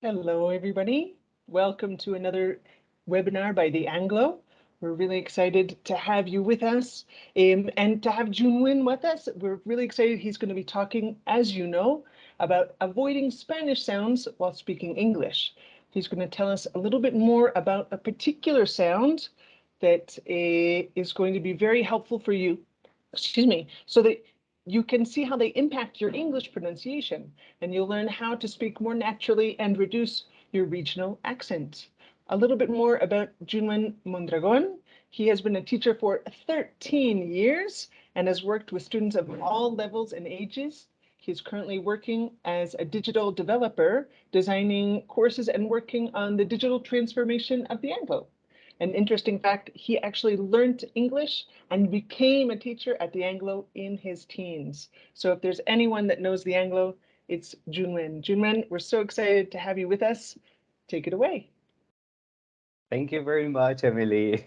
Hello, everybody. Welcome to another webinar by the Anglo. We're really excited to have you with us and to have Junuen with us. We're really excited. He's going to be talking, as you know, about avoiding Spanish sounds while speaking English. He's going to tell us a little bit more about a particular sound that is going to be very helpful for you, so that you can see how they impact your English pronunciation, and you'll learn how to speak more naturally and reduce your regional accent. A little bit more about Junuen Mondragón. He has been a teacher for 13 years and has worked with students of all levels and ages. He's currently working as a digital developer, designing courses and working on the digital transformation of the Anglo. An interesting fact, he actually learned English and became a teacher at the Anglo in his teens. So if there's anyone that knows the Anglo, it's Junwen. Junwen, we're so excited to have you with us. Take it away. Thank you very much, Emily.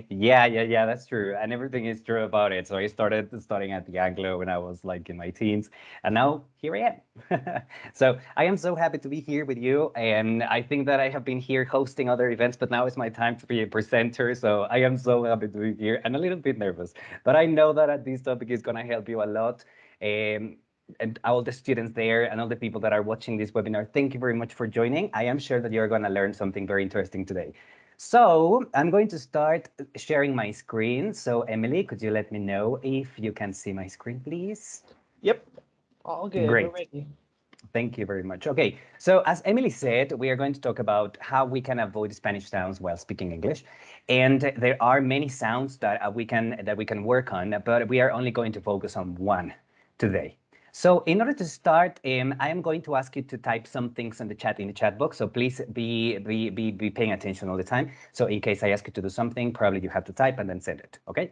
Yeah, that's true. And everything is true about it. So I started studying at the Anglo when I was like in my teens, and now here I am. So I am so happy to be here with you. And I think that I have been here hosting other events, but now it's my time to be a presenter. So I am so happy to be here and a little bit nervous. But I know that this topic is going to help you a lot. And all the students there and all the people that are watching this webinar, thank you very much for joining. I am sure that you're going to learn something very interesting today. So I'm going to start sharing my screen. So Emily, could you let me know if you can see my screen, please? Yep, all good. We're Great. ready. Thank you very much. Okay, so as Emily said, we are going to talk about how we can avoid Spanish sounds while speaking English, and there are many sounds that we can work on, but we are only going to focus on one today. So in order to start, I am going to ask you to type some things in the chat box. So please be paying attention all the time. So in case I ask you to do something, probably you have to type and then send it. Okay.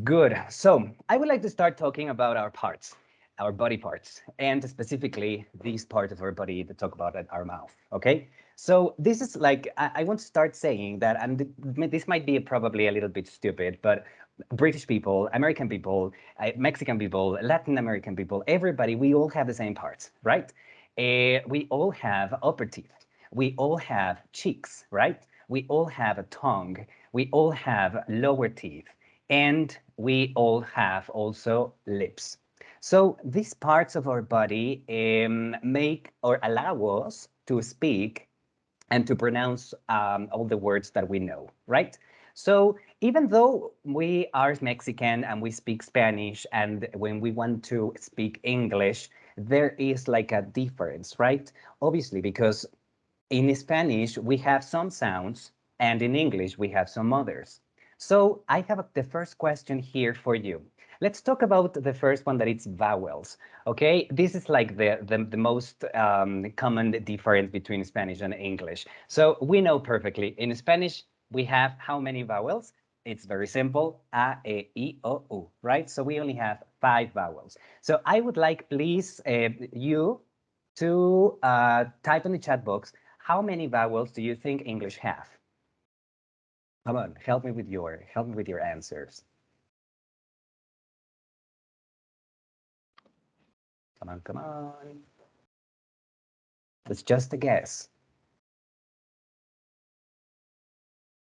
Good. So I would like to start talking about our parts, our body parts, and specifically these parts of our body that talk about our mouth. Okay. So this is like I want to start saying that, and this might be probably a little bit stupid, but British people, American people, Mexican people, Latin American people, everybody, we all have the same parts, right? We all have upper teeth. We all have cheeks, right? We all have a tongue. We all have lower teeth, and we all have also lips. So these parts of our body make or allow us to speak and to pronounce all the words that we know, right? So even though we are Mexican and we speak Spanish, and when we want to speak English, there is like a difference, right? Obviously, because in Spanish, we have some sounds, and in English, we have some others. So I have the first question here for you. Let's talk about the first one, that it's vowels. Okay, this is like the most common difference between Spanish and English. So we know perfectly in Spanish we have how many vowels? It's very simple: a, e, I, o, u, right? So we only have 5 vowels. So I would like, please, you to type in the chat box, how many vowels do you think English have? Come on, help me with your answers. Come on, come on. It's just a guess.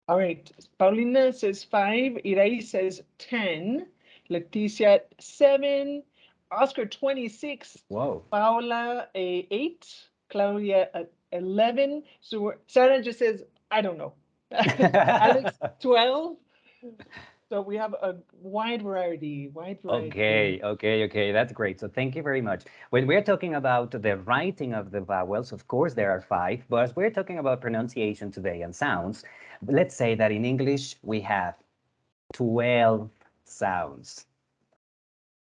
All right. Paulina says 5. Irai says 10. Leticia 7. Oscar 26. Whoa. Paula 8. Claudia 11. So Sarah just says, I don't know. Alex 12. So we have a wide variety, wide variety. Okay. That's great. So thank you very much. When we're talking about the writing of the vowels, of course, there are 5, but as we're talking about pronunciation today and sounds, let's say that in English we have 12 sounds.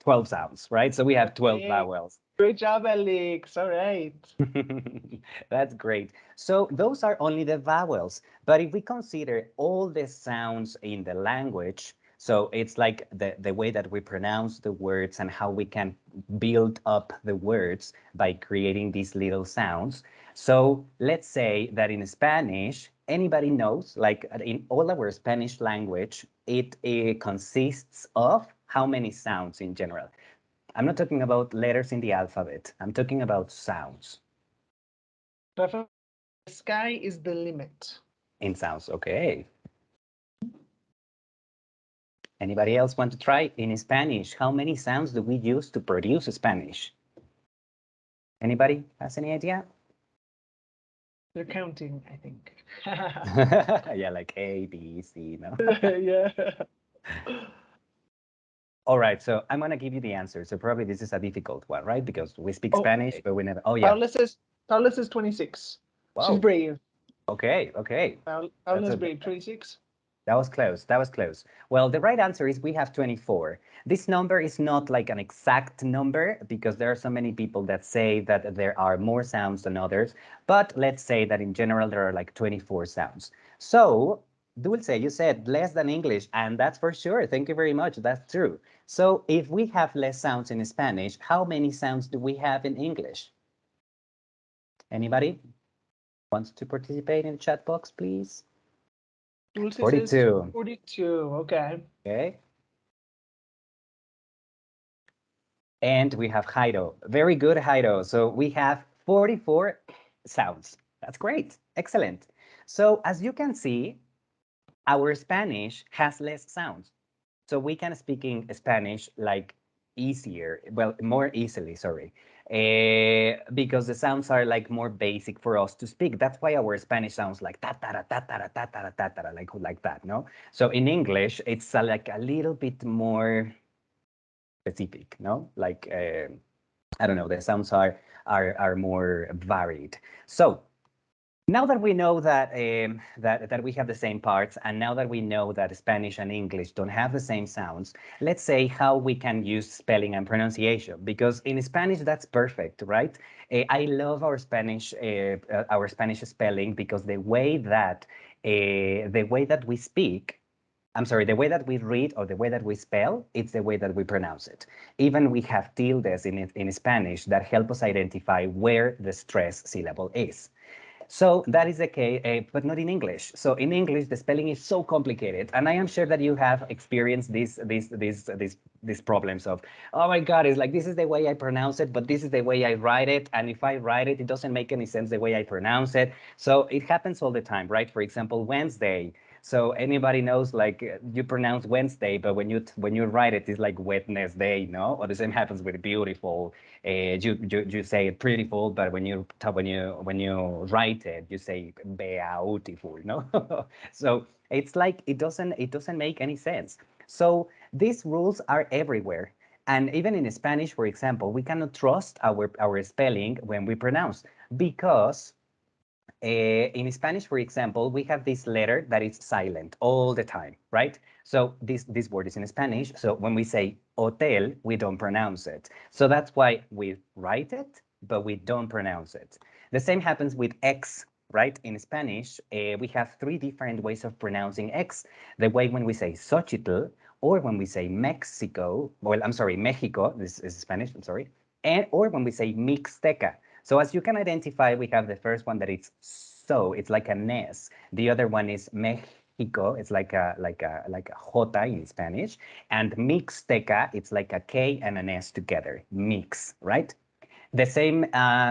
12 sounds, right? So we have 12 Okay. vowels. Great job, Alex. All right. That's great. So those are only the vowels. But if we consider all the sounds in the language, so it's like the way that we pronounce the words and how we can build up the words by creating these little sounds. So let's say that in Spanish, anybody knows, like in all our Spanish language, it consists of how many sounds in general? I'm not talking about letters in the alphabet. I'm talking about sounds. Rafa? The sky is the limit. In sounds, okay. Anybody else want to try? In Spanish, how many sounds do we use to produce Spanish? Anybody has any idea? They're counting, I think. Yeah, like A, B, C, no? Yeah. All right, so I'm gonna give you the answer. So probably this is a difficult one, right? Because we speak Oh, Spanish, but we never. Oh yeah. Paula says 26. She's Wow. brave. Okay. Okay. That's Paula's a, brave. 26. that was close. That was close. Well, the right answer is we have 24. This number is not like an exact number because there are so many people that say that there are more sounds than others. But let's say that in general there are like 24 sounds. So Dulce, you said less than English, and that's for sure. Thank you very much. That's true. So if we have less sounds in Spanish, how many sounds do we have in English? Anybody wants to participate in the chat box, please? Dulce says 42. 42. Okay. Okay. And we have Jairo. Very good, Jairo. So we have 44 sounds. That's great. Excellent. So as you can see, our Spanish has less sounds. So we can speak in Spanish like easier, well, more easily, sorry, because the sounds are like more basic for us to speak. That's why our Spanish sounds like ta ta ta ta ta ta ta ta like that, no? So in English, it's like a little bit more specific, no? Like I don't know, the sounds are more varied. So now that we know that, that we have the same parts, and now that we know that Spanish and English don't have the same sounds, let's say how we can use spelling and pronunciation. Because in Spanish, that's perfect, right? I love our Spanish spelling because the way that we speak, I'm sorry, the way that we read or the way that we spell, it's the way that we pronounce it. Even we have tildes in Spanish that help us identify where the stress syllable is. So that is the case, but not in English. So in English, the spelling is so complicated, and I am sure that you have experienced these problems of, oh my God, it's like this is the way I pronounce it, but this is the way I write it, and if I write it, it doesn't make any sense the way I pronounce it. So it happens all the time, right? For example, Wednesday. So anybody knows, like you pronounce Wednesday, but when you write it, it's like Wednesday, no? Or the same happens with beautiful. You say it beautiful, but when you write it, you say beautiful, no? So it's like it doesn't make any sense. So these rules are everywhere. And even in Spanish, for example, we cannot trust our spelling when we pronounce because in Spanish, for example, we have this letter that is silent all the time, right? So this word is in Spanish. So when we say hotel, we don't pronounce it. So that's why we write it, but we don't pronounce it. The same happens with X, right? In Spanish, we have three different ways of pronouncing X. The way when we say Xochitl, or when we say Mexico, well, I'm sorry, Mexico, this is Spanish, I'm sorry, and or when we say Mixteca. So as you can identify, we have the first one that it's so, it's like an S. The other one is Mexico, it's like a J in Spanish. And Mixteca, it's like a K and an S together, mix, right? The same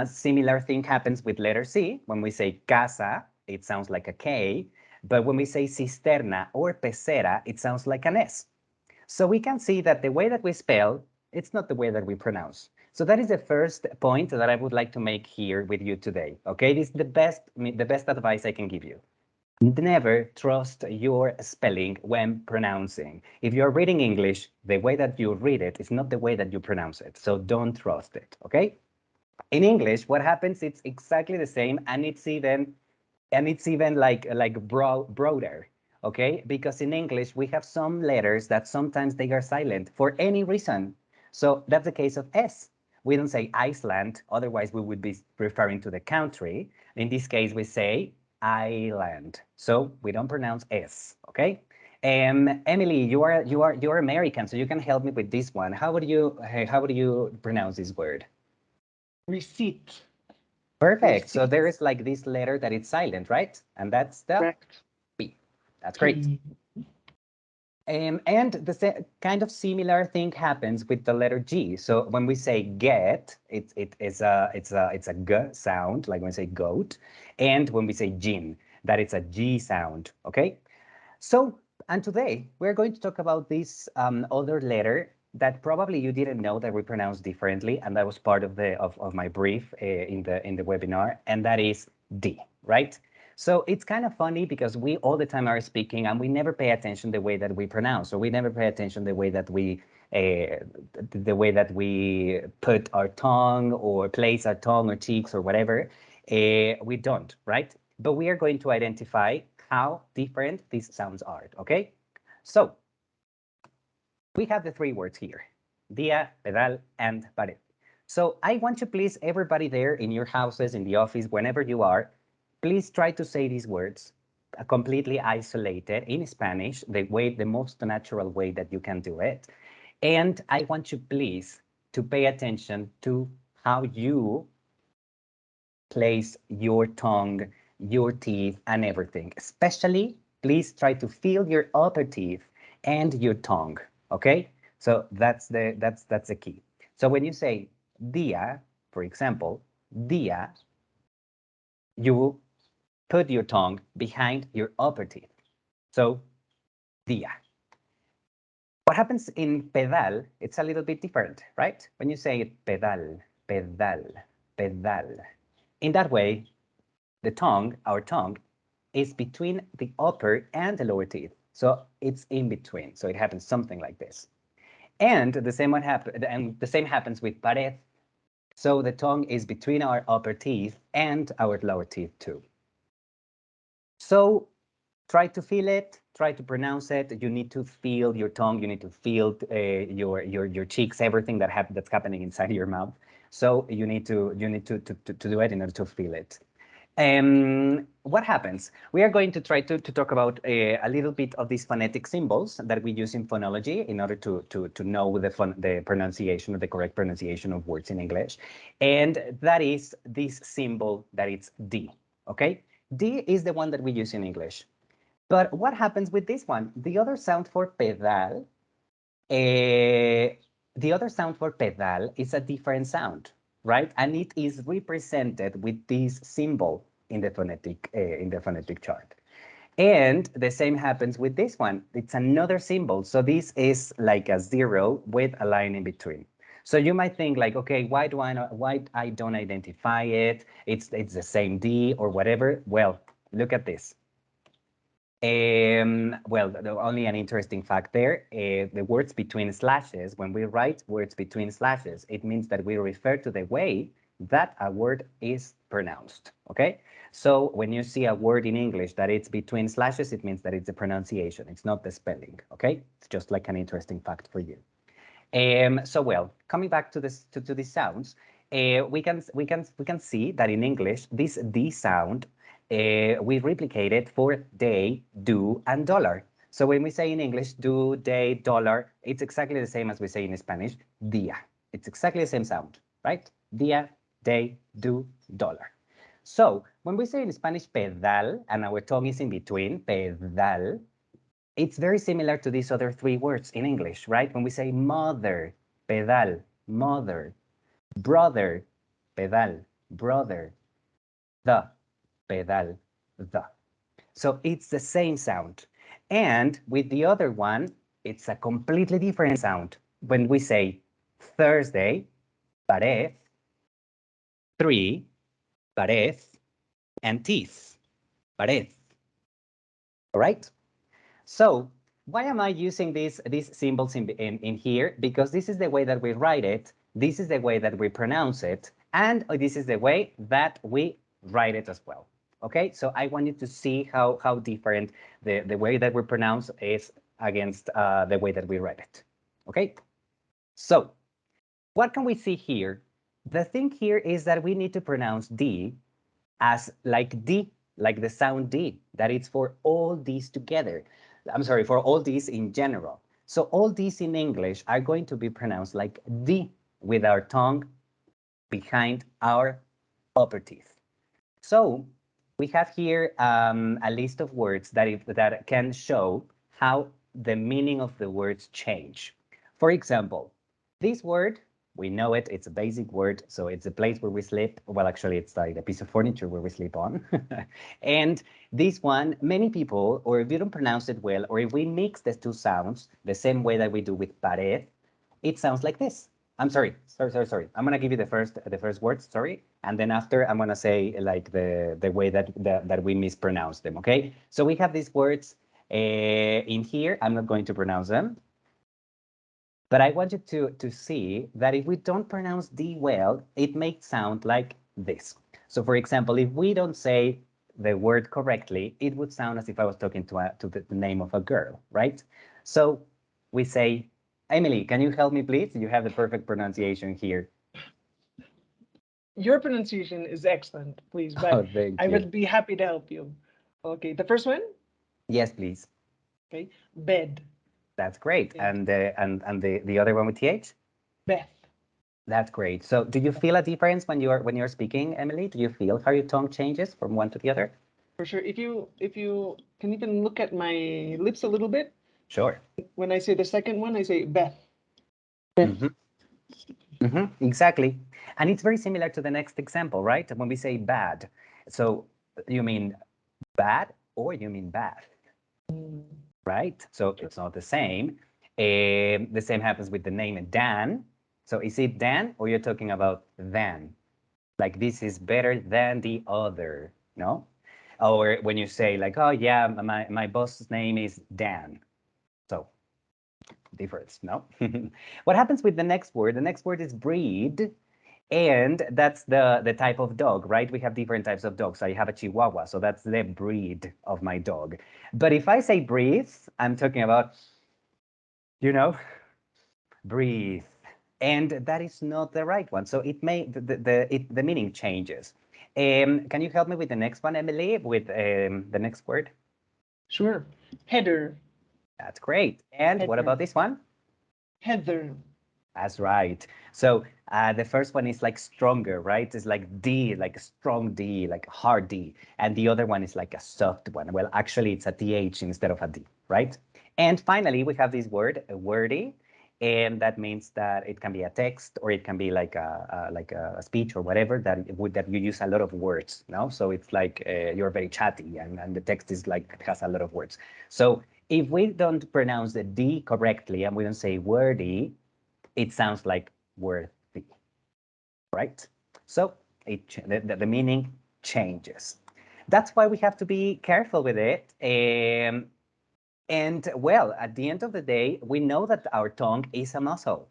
similar thing happens with letter C. When we say casa, it sounds like a K, but when we say cisterna or pecera, it sounds like an S. So we can see that the way that we spell, it's not the way that we pronounce. So that is the first point that I would like to make here with you today. Okay, this is the best advice I can give you. Never trust your spelling when pronouncing. If you're reading English, the way that you read it is not the way that you pronounce it. So don't trust it, okay? In English, what happens, it's exactly the same, and it's even like broader, okay? Because in English, we have some letters that sometimes they are silent for any reason. So that's the case of S. We don't say Iceland, otherwise we would be referring to the country. In this case, we say island. So we don't pronounce S, okay? Emily, you're American, so you can help me with this one. How would you pronounce this word? Receipt. Perfect. So Receipt. there is like this letter that is silent, right? And that's the Correct. P. That's great. P. And the kind of similar thing happens with the letter G. So when we say get, it's a g sound, like when we say goat, and when we say gin, that it's a G sound. Okay. So, and today we're going to talk about this other letter that probably you didn't know that we pronounce differently, and that was part of of my brief in the webinar, and that is D, right? So it's kind of funny because we all the time are speaking and we never pay attention the way that we pronounce, or we never pay attention uh, the way that we put our tongue or place our tongue or cheeks or whatever. We don't, right? But we are going to identify how different these sounds are, okay? So we have the three words here, dia, pedal, and pared. So I want you, please, everybody there in your houses, in the office, whenever you are, please try to say these words completely isolated in Spanish, the most natural way that you can do it. And I want you, please, to pay attention to how you place your tongue, your teeth, and everything. Especially, please try to feel your upper teeth and your tongue. Okay, so that's the key. So when you say dia, for example, dia, you put your tongue behind your upper teeth. So dia. What happens in pedal? It's a little bit different, right? When you say pedal, pedal, pedal. In that way, the tongue, our tongue, is between the upper and the lower teeth. So it's in between. So it happens something like this. And the same happens with pared. So the tongue is between our upper teeth and our lower teeth too. So try to feel it, try to pronounce it. You need to feel your tongue, you need to feel your cheeks, everything that's happening inside your mouth. So you need to do it in order to feel it. What happens? We are going to try to talk about a little bit of these phonetic symbols that we use in phonology in order to know the pronunciation or the correct pronunciation of words in English. And that is this symbol that it's D, okay? D is the one that we use in English. But what happens with this one? The other sound for pedal is a different sound, right? And it is represented with this symbol in the phonetic chart. And the same happens with this one. It's another symbol. So this is like a zero with a line in between. So you might think like, okay, why I don't identify it? It's the same D or whatever. Well, look at this. Well, only an interesting fact there, the words between slashes, when we write words between slashes, it means that we refer to the way that a word is pronounced, okay? So when you see a word in English that it's between slashes, it means that it's the pronunciation, it's not the spelling, okay? It's just like an interesting fact for you. So well, coming back to these sounds, we can see that in English this D sound we replicate it for day, do, and dollar. So when we say in English do, day, dollar, it's exactly the same as we say in Spanish dia. It's exactly the same sound, right? Dia, day, do, dollar. So when we say in Spanish pedal and our tongue is in between, pedal, it's very similar to these other three words in English, right? When we say mother, pedal, mother, brother, pedal, brother, the, pedal, the. So it's the same sound. And with the other one, it's a completely different sound. When we say Thursday, pared, three, pared, and teeth, pared. All right? So why am I using these symbols in here? Because this is the way that we write it, this is the way that we pronounce it, and this is the way that we write it as well. Okay, so I want you to see how different the way that we pronounce is against the way that we write it. Okay, so what can we see here? The thing here is that we need to pronounce D as like D, like the sound D, that it's for all these together. I'm sorry, for all these in general. So all these in English are going to be pronounced like D with our tongue behind our upper teeth. So we have here a list of words that can show how the meaning of the words change. For example, this word, we know it, it's a basic word, so it's a place where we sleep. Well, actually, it's like a piece of furniture where we sleep on. And this one, many people, or if you don't pronounce it well, or if we mix the two sounds the same way that we do with pared, it sounds like this. I'm sorry. I'm gonna give you the first words, sorry, and then after I'm gonna say like the way that we mispronounce them. Okay, so we have these words in here. I'm not going to pronounce them, but I want you to see that if we don't pronounce D well, it may sound like this. So for example, if we don't say the word correctly, it would sound as if I was talking to the name of a girl, right? So we say, Emily, can you help me, please? You have the perfect pronunciation here. Your pronunciation is excellent, please, but Oh, thank I you. would be happy to help you. Okay, the first one, Yes, please. okay, bed. That's great. Yeah. And the other one with TH? Beth. That's great. So do you feel a difference when you're speaking, Emily? Do you feel how your tongue changes from one to the other? For sure. If you can even look at my lips a little bit, Sure. when I say the second one, I say Beth. Beth. Mm-hmm. Mm-hmm. Exactly. And it's very similar to the next example, right? When we say bad. So you mean bad or you mean bad, Mm, right? So sure. it's not the same. The same happens with the name Dan. So is it Dan or you're talking about than? Like this is better than the other, no? Or when you say like, oh yeah, my boss's name is Dan. So difference, no? What happens with the next word? The next word is breed. And that's the type of dog, right? We have different types of dogs. I have a Chihuahua, so that's the breed of my dog. But if I say breathe, I'm talking about, you know, breathe. And that is not the right one. So it may the meaning changes. Can you help me with the next one, Emily, with the next word? Sure. Header. That's great. And what Header. about this one? Heather. That's right. So the first one is like stronger, right? It's like D, like a strong D, like a hard D. And the other one is like a soft one. Well, actually, it's a TH instead of a D, right? And finally, we have this word, wordy. And that means that it can be a text or it can be like a speech or whatever that you use a lot of words, no? So it's like you're very chatty and the text is like has a lot of words. So if we don't pronounce the D correctly and we don't say wordy, it sounds like worthy, right? So the meaning changes. That's why we have to be careful with it. And well, at the end of the day, we know that our tongue is a muscle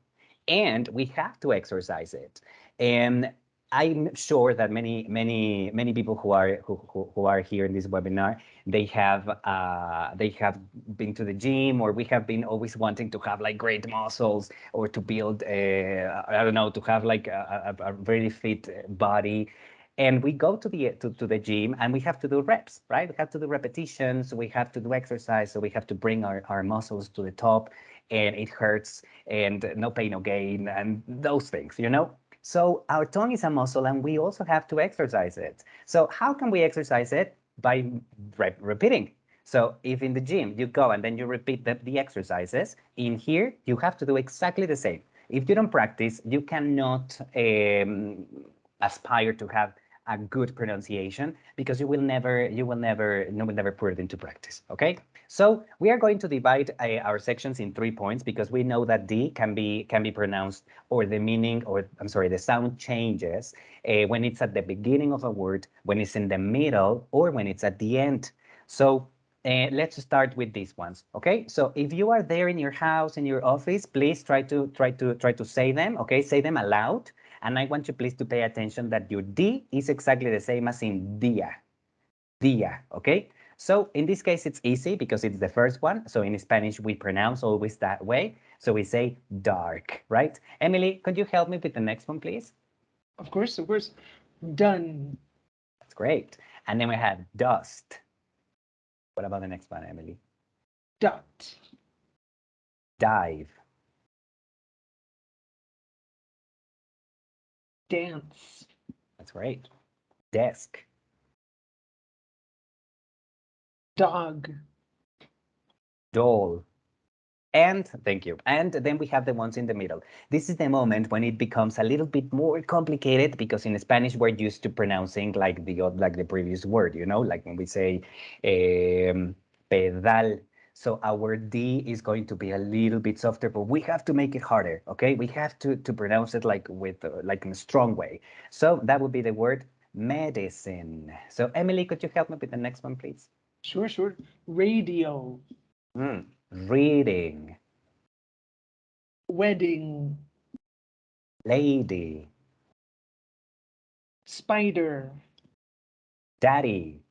and we have to exercise it. And I'm sure that many people who are here in this webinar, they have been to the gym, or we have been always wanting to have like great muscles or to build I don't know, to have like a very fit body. And we go to the gym and we have to do reps, right? We have to do repetitions, we have to do exercise, so we have to bring our muscles to the top, and it hurts, and no pain, no gain, and those things. So our tongue is a muscle and we also have to exercise it. So how can we exercise it? By repeating. So if in the gym you go and then you repeat the exercises, in here you have to do exactly the same. If you don't practice, you cannot aspire to have a good pronunciation, because you will never put it into practice. Okay, so we are going to divide our sections in 3 points, because we know that D can be pronounced, or the meaning, or I'm sorry, the sound changes when it's at the beginning of a word, when it's in the middle, or when it's at the end. So let's start with these ones. Okay, so if you are there in your house, in your office, please try to say them. Okay, say them aloud. And I want you please to pay attention that your D is exactly the same as in dia. Dia, okay? So in this case, it's easy because it's the first one. So in Spanish, we pronounce always that way. So we say dark, right? Emily, could you help me with the next one, please? Of course, of course. Done. That's great. And then we have dust. What about the next one, Emily? Dot. Dive. Dance. That's great. Desk. Dog. Doll. And thank you. And then we have the ones in the middle. This is the moment when it becomes a little bit more complicated because in Spanish we're used to pronouncing like the previous word, you know, like when we say pedal. So our D is going to be a little bit softer, but we have to make it harder. Okay, we have to pronounce it like with like in a strong way. So that would be the word medicine. So Emily, could you help me with the next one, please? Sure, sure. Radio. Reading. Wedding. Lady. Spider. Daddy.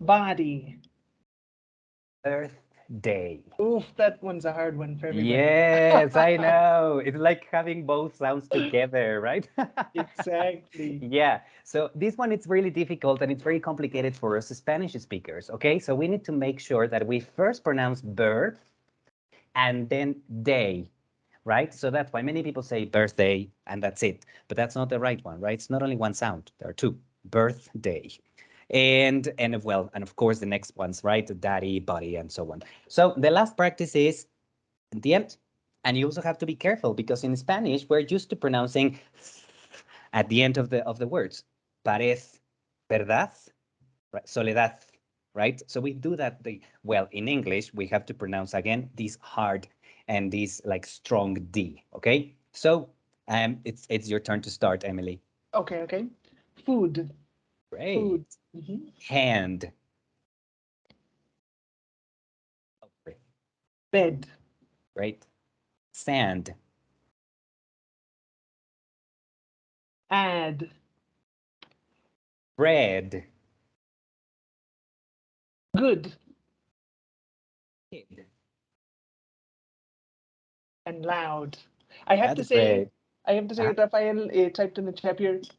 Body. Birthday. Oof, that one's a hard one for everybody. Yes, I know. It's like having both sounds together, right? Exactly. Yeah. So this one it's really difficult and it's very complicated for us Spanish speakers. Okay, so we need to make sure that we first pronounce birth and then day, right? So that's why many people say birthday and that's it. But that's not the right one, right? It's not only one sound. There are two. Birthday. And well, and of course the next ones, right? Daddy, body, and so on. So the last practice is at the end. And you also have to be careful because in Spanish we're used to pronouncing at the end of the words. Parez, verdad, right? Soledad, right? So we do that. Well, in English we have to pronounce again this hard and this like strong D. Okay, so it's your turn to start, Emily. Okay, okay. Food. Great. Food. Mhm. Hand. Bed. Great. Sand. Add. Bread. Good. Kid. And loud. I have to That's say, great. I have to say, Uh-huh. Rafael typed in the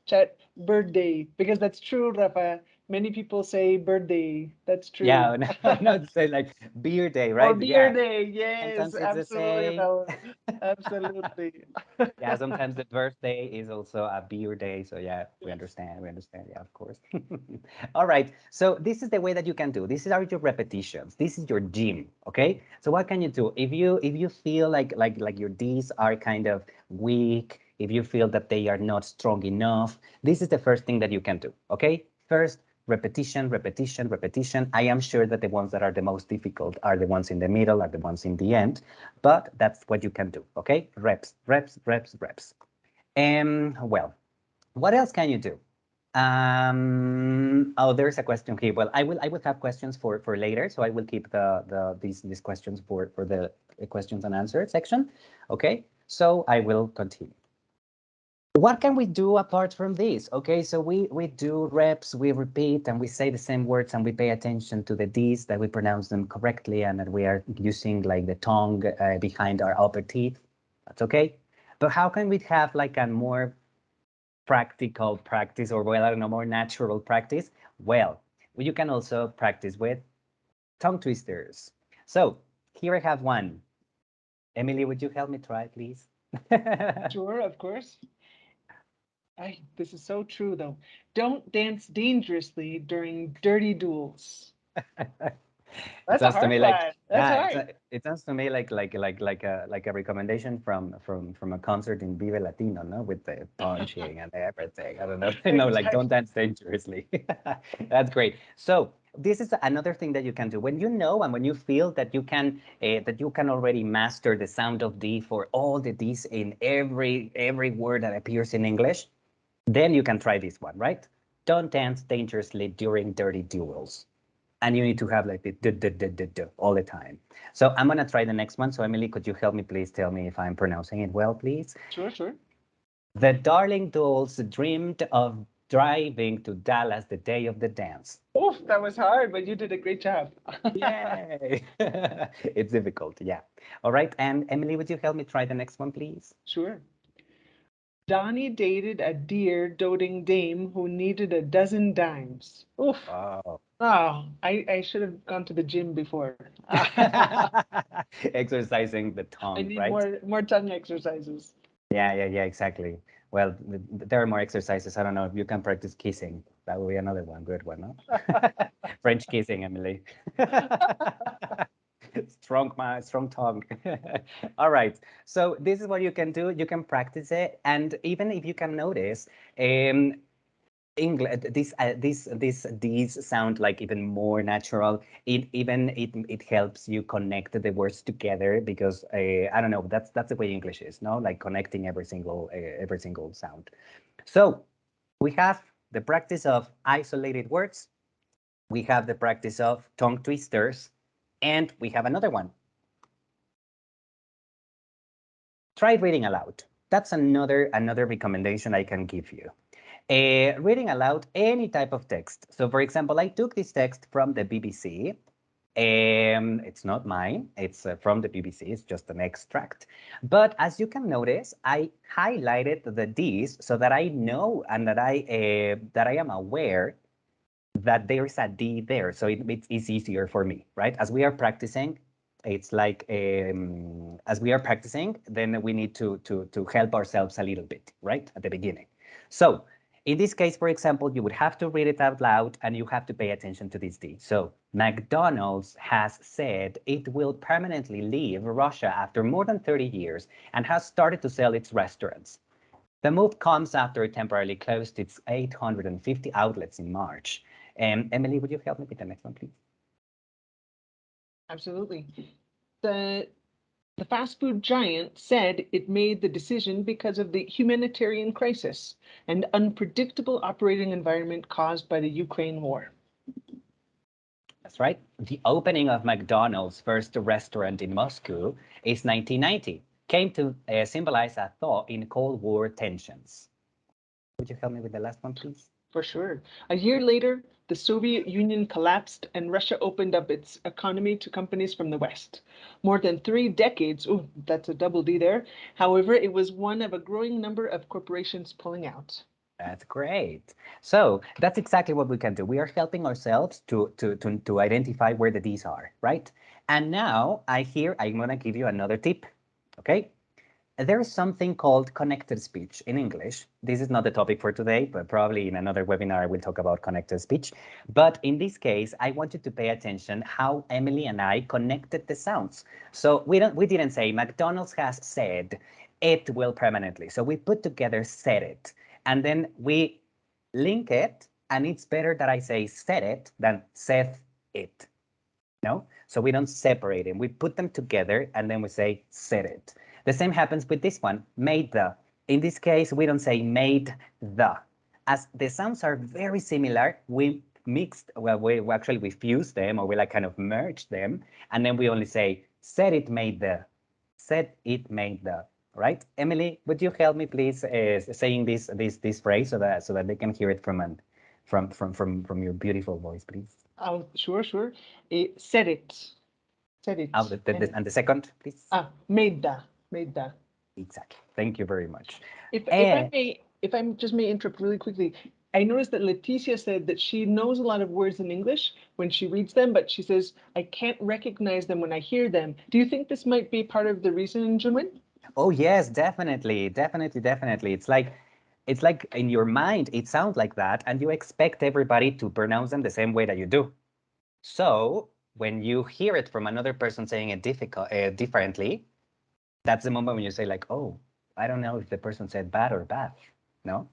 chat birthday because that's true, Rafa. Many people say birthday. That's true. Yeah, I know to say like beer day, Or right? beer Yeah, day. Yes, sometimes it's the absolutely, same. Rafael. Absolutely. Yeah, sometimes the birthday is also a beer day. So yeah, we Yes. understand. We understand. Yeah, of course. All right. So this is the way that you can do. These are your repetitions. This is your gym. Okay. So what can you do if you feel like your D's are kind of weak, if you feel that they are not strong enough, this is the first thing that you can do. Okay. First, repetition, repetition, repetition. I am sure that the ones that are the most difficult are the ones in the middle, are the ones in the end, but that's what you can do. Okay, reps, reps, reps, reps. Well, what else can you do? Oh, there's a question here. Well, I will have questions for later, so I will keep these questions for the questions and answers section. Okay, so I will continue. What can we do apart from this? Okay, so we do reps, we repeat, and we say the same words, and we pay attention to the D's, that we pronounce them correctly, and that we are using like the tongue behind our upper teeth. That's okay. But how can we have like a more practical practice, or well, I don't know, more natural practice? Well, you can also practice with tongue twisters. So here I have one. Emily, would you help me try, please? Sure, of course. This is so true, though. Don't dance dangerously during dirty duels. It That's a sounds to hard me like one. That's yeah, hard. it sounds to me like a recommendation from a concert in Vive Latino, no, with the punching and everything. I don't know, like don't Exactly. dance dangerously. That's great. So this is another thing that you can do when you know and when you feel that you can already master the sound of D for all the D's in every word that appears in English. Then you can try this one, right? Don't dance dangerously during dirty duels, and you need to have like the all the time. So I'm gonna try the next one. So Emily, could you help me please? Tell me if I'm pronouncing it well, please. Sure, sure. The darling dolls dreamed of driving to Dallas the day of the dance. Oof, that was hard, but you did a great job. Yay! It's difficult, yeah. All right, and Emily, would you help me try the next one, please? Sure. Donnie dated a dear doting dame who needed a dozen dimes. Oof. Wow. Oh, I should have gone to the gym before. Exercising the I tongue, need right? more tongue exercises. Yeah, exactly. Well, there are more exercises. I don't know if you can practice kissing. That would be another one, good one, no? French kissing, Emily. Strong tongue. All right. So this is what you can do. You can practice it, and even if you can notice, um, English, these sound like even more natural. It helps you connect the words together because I don't know. That's the way English is, no? Like connecting every single sound. So we have the practice of isolated words. We have the practice of tongue twisters, and we have another one. Try reading aloud. That's another recommendation I can give you. Reading aloud any type of text. So, for example, I took this text from the BBC. It's not mine. It's from the BBC. It's just an extract. But as you can notice, I highlighted the D's so that I know and that I am aware that there is a D there. So it's easier for me, right? As we are practicing, it's like as we are practicing, then we need to help ourselves a little bit, right? At the beginning. So in this case, for example, you would have to read it out loud and you have to pay attention to this D. So McDonald's has said it will permanently leave Russia after more than 30 years and has started to sell its restaurants. The move comes after it temporarily closed its 850 outlets in March. Emily, would you help me with the next one, please? Absolutely. The The fast food giant said it made the decision because of the humanitarian crisis and unpredictable operating environment caused by the Ukraine war. That's right. The opening of McDonald's first restaurant in Moscow is 1990. Came to symbolize a thaw in Cold War tensions. Would you help me with the last one, please? For sure. A year later, the Soviet Union collapsed and Russia opened up its economy to companies from the West. More than 3 decades, oh, that's a double D there. However, it was one of a growing number of corporations pulling out. That's great. So that's exactly what we can do. We are helping ourselves to identify where the D's are, right? And now I'm going to give you another tip, okay? There is something called connected speech in English. This is not the topic for today, but probably in another webinar I will talk about connected speech. But in this case, I want you to pay attention how Emily and I connected the sounds. So we didn't say McDonald's has said it will permanently. So we put together said it, and then we link it, and it's better that I say said it than said it. No? So we don't separate them. We put them together and then we say said it. The same happens with this one, made the. In this case, we don't say made the. As the sounds are very similar, we mixed, well, we fused them or we like kind of merged them. And then we only say said it made the, said it made the, right? Emily, would you help me please saying this phrase so that they can hear it from your beautiful voice, please? Oh, sure, sure. Said it. Said Oh, it. and the second, please. Made that. Made that. Exactly. Thank you very much. If I may, if I just may interrupt really quickly, I noticed that Leticia said that she knows a lot of words in English when she reads them, but she says, I can't recognize them when I hear them. Do you think this might be part of the reason, Junwen? Oh yes, definitely, definitely, definitely. It's like in your mind, it sounds like that, and you expect everybody to pronounce them the same way that you do. So when you hear it from another person saying it differently, that's the moment when you say like, oh, I don't know if the person said bad or bad. No?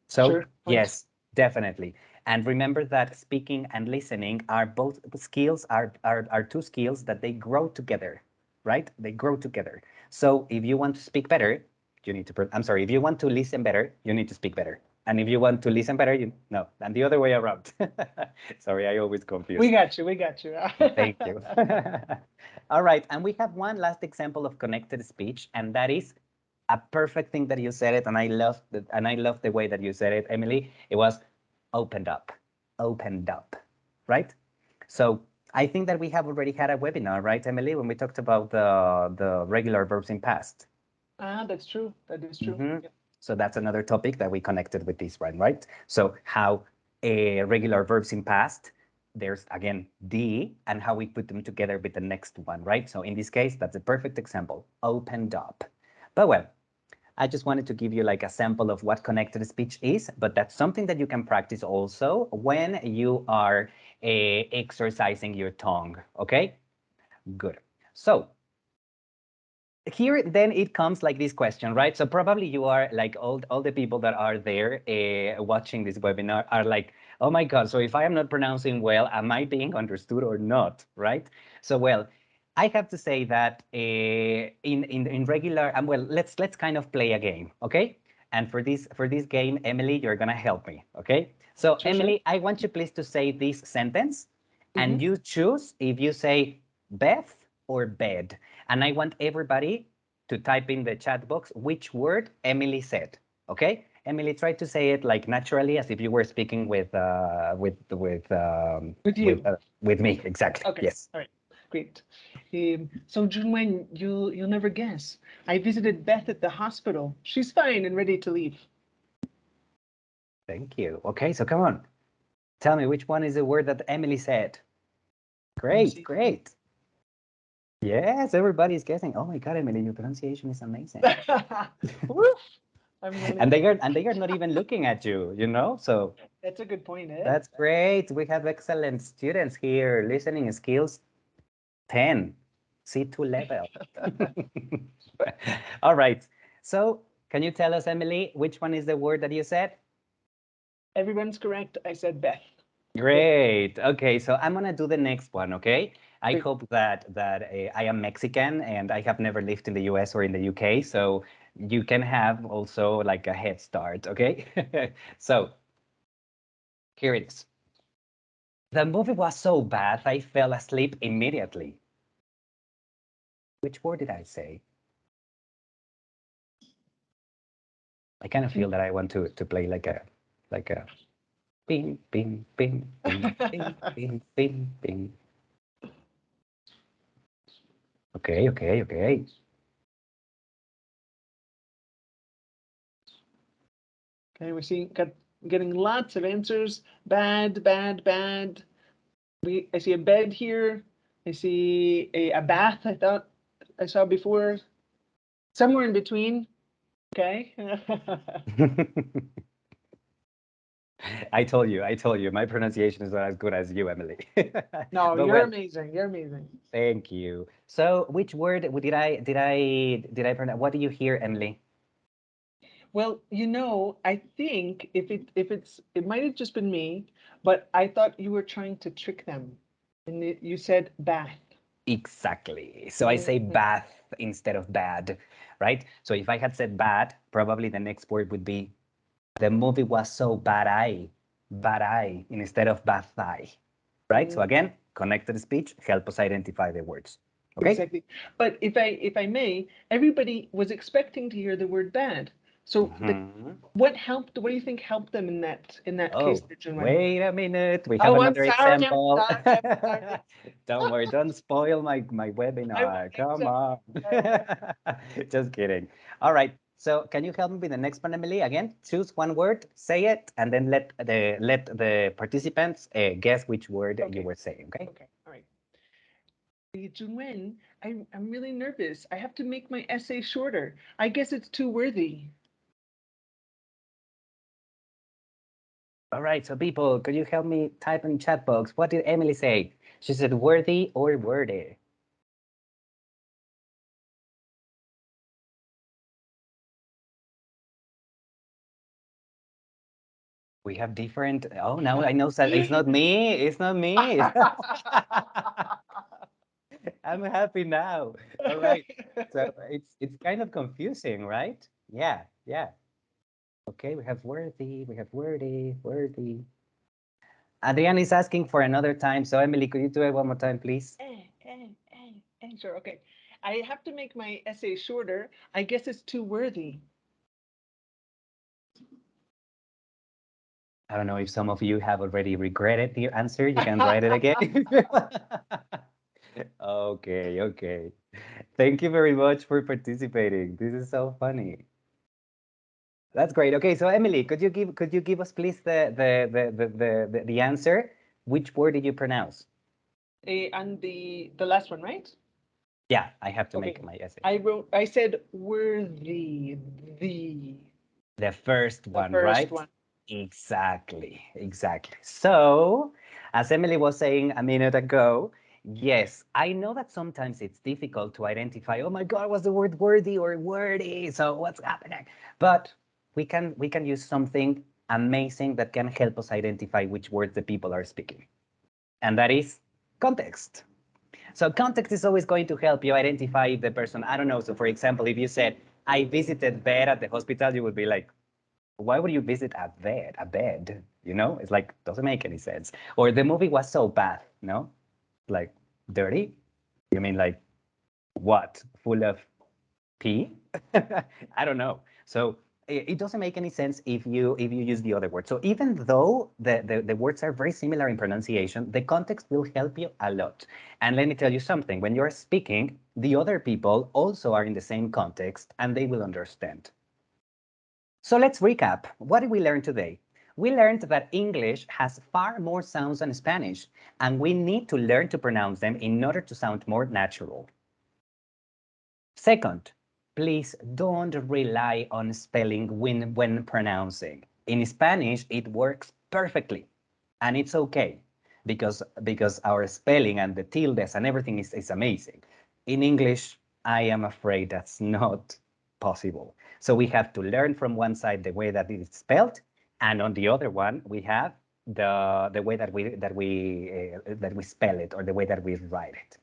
So Sure. Point. yes, definitely. And remember that speaking and listening are both skills, are two skills that they grow together, right? They grow together. So if you want to speak better, you need to, I'm sorry, if you want to listen better, you need to speak better. And if you want to listen better, no, and the other way around. Sorry, I always confuse. We got you. We got you. Thank you. All right, and we have one last example of connected speech, and that is a perfect thing that you said it, and I love the way that you said it, Emily. It was opened up, right? So I think that we have already had a webinar, right, Emily, when we talked about the regular verbs in past. That's true. That is true. Mhm. Yep. So that's another topic that we connected with this one, right? So how regular verbs in past, there's again D, and how we put them together with the next one, right? So in this case, that's a perfect example, opened up. But well, I just wanted to give you like a sample of what connected speech is, but that's something that you can practice also when you are exercising your tongue, okay? Good. So here then it comes like this question, right? So probably you are like all the people that are there watching this webinar are like, oh my God, so if I am not pronouncing well, am I being understood or not, right? So well, I have to say that in regular, well, let's kind of play a game, okay? And for this game, Emily, you're gonna help me, okay? So Sure, sure. Emily, I want you please to say this sentence, and Mhm. you choose if you say Beth or bed. And I want everybody to type in the chat box which word Emily said. Okay, Emily, try to say it like naturally, as if you were speaking With you. with me. Exactly. Okay. Yes. All right. Great. So Junwen, you'll never guess. I visited Beth at the hospital. She's fine and ready to leave. Thank you. Okay, so come on. Tell me which one is the word that Emily said. Let me Great, see. great. Yes, everybody's guessing. Oh my God, Emily, your pronunciation is amazing. Woof. I'm learning. And they are not even looking at you, you know? So That's a good point, eh? that's great. We have excellent students here. Listening skills 10, C2 level. All right. So can you tell us, Emily, which one is the word that you said? Everyone's correct. I said Beth. Great. Okay, so I'm gonna do the next one. Okay. I Great. hope that I am Mexican and I have never lived in the U.S. or in the U.K. So you can have also like a head start. Okay. So here it is. The movie was so bad I fell asleep immediately. Which word did I say? I kind of feel that I want to play like a bing bing bing bing bing bing bing bing. Okay, okay, okay. Okay, we're getting lots of answers. Bad, bad, bad. I see a bed here. I see a bath. I thought I saw before. Somewhere in between. Okay. I told you, my pronunciation is not as good as you, Emily. No, But you're well, amazing. You're amazing. thank you. So, which word did I pronounce? What do you hear, Emily? Well, I think it might have just been me, but I thought you were trying to trick them, and you said bath. Exactly. So I say Mhm. bath instead of bad, right? So if I had said bad, probably the next word would be the movie was so bad I instead of bad I, right? So Mm, again, connected speech help us identify the words. Okay? exactly. But if I may, everybody was expecting to hear the word bad. So Mhm. what helped? What do you think helped them in that case, Oh, Junwen? wait a minute. We have Oh, I'm another sorry. I'm example. sorry. I'm sorry. Don't worry, don't spoil my I won't. webinar. I'm Come sorry. on. Sorry. Just kidding. All right. So can you help me with the next one, Emily? Again, choose one word, say it, and then let the participants guess which word you Okay. were saying. Okay. Okay. All right. Junwen, I'm really nervous. I have to make my essay shorter. I guess it's too worthy. All right. So people, could you help me type in chat box? What did Emily say? She said worthy or wordy. We have different. Oh, now I know that it's not me. It's not me. I'm happy now. All right. So it's kind of confusing, right? Yeah, yeah. Okay, we have worthy, we have worthy, worthy. Adrian is asking for another time. So Emily, could you do it one more time, please? Sure. Okay. I have to make my essay shorter. I guess it's too worthy. I don't know if some of you have already regretted your answer. You can write it again. Okay, okay. Thank you very much for participating. This is so funny. That's great. Okay, so Emily, could you give us please the answer? Which word did you pronounce? And the last one, right? Yeah, I have to Okay. make my essay. I said worthy, the The first the one, first right? one. Exactly, exactly. So, as Emily was saying a minute ago, Yes, I know that sometimes it's difficult to identify, oh my God, was the word worthy or wordy? So what's happening? But we can use something amazing that can help us identify which words the people are speaking. And that is context. So context is always going to help you identify if the person, I don't know. So for example, if you said, I visited bed at the hospital, you would be like, why would you visit a bed? A bed? You know, it's like, doesn't make any sense. Or the movie was so bad, no? Like, dirty? You mean like what? Full of pee? I don't know. So it doesn't make any sense if you use the other word. So even though the words are very similar in pronunciation, the context will help you a lot. And let me tell you something. When you're speaking, the other people also are in the same context and they will understand. So let's recap. What did we learn today? We learned that English has far more sounds than Spanish, and we need to learn to pronounce them in order to sound more natural. Second, please don't rely on spelling when pronouncing. In Spanish, it works perfectly, and it's okay because our spelling and the tildes and everything is amazing. In English, I am afraid that's not possible. So we have to learn from one side the way that it is spelled, and on the other one, we have the way that we spell it or the way that we write it.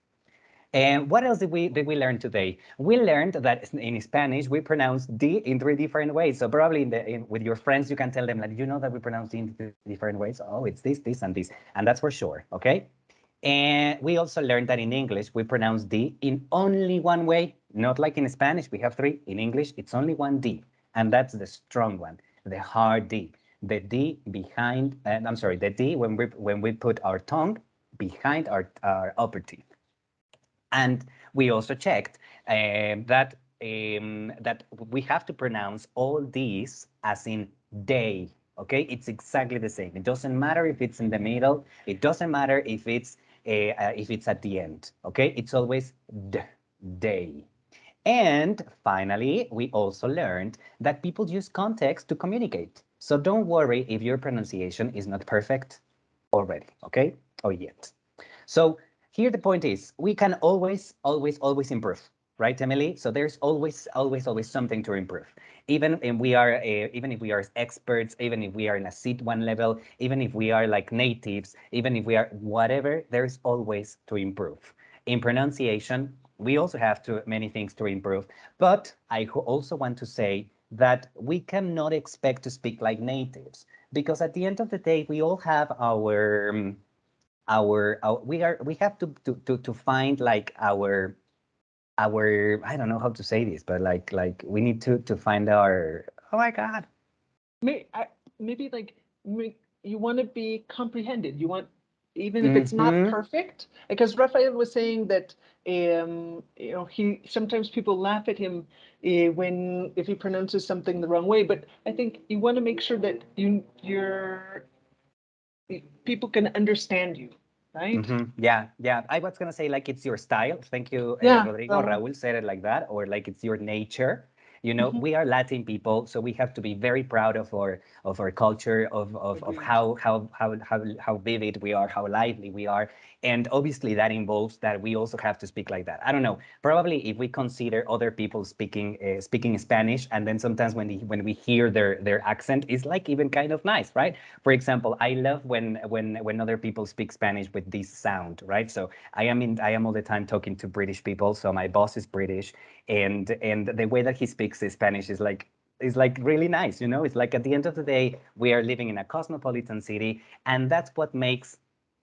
And what else did we learn today? We learned that in Spanish we pronounce D in three different ways. So probably with your friends you can tell them like, you know that we pronounce D in three different ways. Oh, it's this, and this, and that's for sure. Okay. And we also learned that in English we pronounce D in only one way, not like in Spanish we have three. In English it's only one D, and that's the strong one, the hard D. The D behind, I'm sorry, the D when we put our tongue behind our upper teeth. And we also checked that we have to pronounce all these as in day. Okay, it's exactly the same. It doesn't matter if it's in the middle. It doesn't matter if it's at the end. Okay, it's always day. And finally, we also learned that people use context to communicate. So don't worry if your pronunciation is not perfect already. Okay, or yet. So here the point is, we can always improve, right, Emily? So there's always something to improve. Even if we are experts, even if we are in a C1 level, even if we are like natives, even if we are whatever, there's always to improve. In pronunciation, we also have many things to improve. But I also want to say that we cannot expect to speak like natives because at the end of the day, we all have our we have to find like our I don't know how to say this, but like we need to find our, oh my God. Maybe like you want to be comprehended. You want, even if it's not Mm-hmm. perfect, because Raphael was saying that he sometimes people laugh at him when if he pronounces something the wrong way. But I think you want to make sure that you're people can understand you, right? Mm-hmm. Yeah, yeah. I was gonna say like it's your style. Thank you, Yeah. Rodrigo. Raúl said it like that, or like it's your nature. You know, Mhm. we are Latin people, so we have to be very proud of our culture, of Agreed. how vivid we are, how lively we are, and obviously that involves that we also have to speak like that. I don't know. Probably if we consider other people speaking Spanish, and then sometimes when we hear their accent, it's like even kind of nice, right? For example, I love when other people speak Spanish with this sound, right? So I am all the time talking to British people. So my boss is British, and the way that he speaks Spanish is like really nice, you know. It's like at the end of the day, we are living in a cosmopolitan city, and that's what makes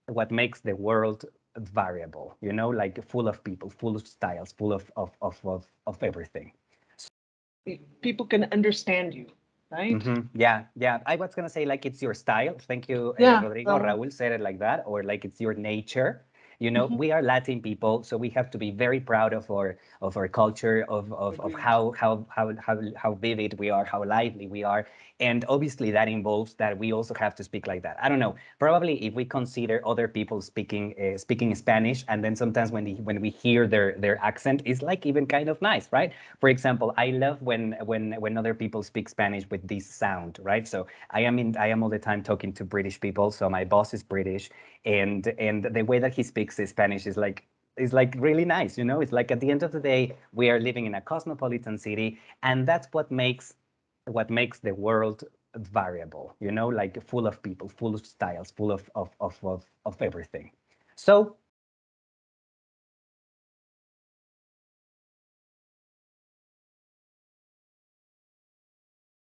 the world variable, you know, like full of people, full of styles, full of everything. People can understand you, right? Mm-hmm. Yeah, yeah. I was gonna say like it's your style. Thank you, Yeah. Rodrigo. Raúl said it like that, or like it's your nature. You know, Mhm. we are Latin people, so we have to be very proud of our culture, of Agreed. how vivid we are, how lively we are, and obviously that involves that we also have to speak like that. I don't know. Probably if we consider other people speaking Spanish, and then sometimes when we hear their accent, it's like even kind of nice, right? For example, I love when other people speak Spanish with this sound, right? So I am all the time talking to British people. So my boss is British, and the way that he speaks speaks Spanish is like really nice, you know? It's like at the end of the day, we are living in a cosmopolitan city, and that's what makes the world variable, you know, like full of people, full of styles, full of everything. So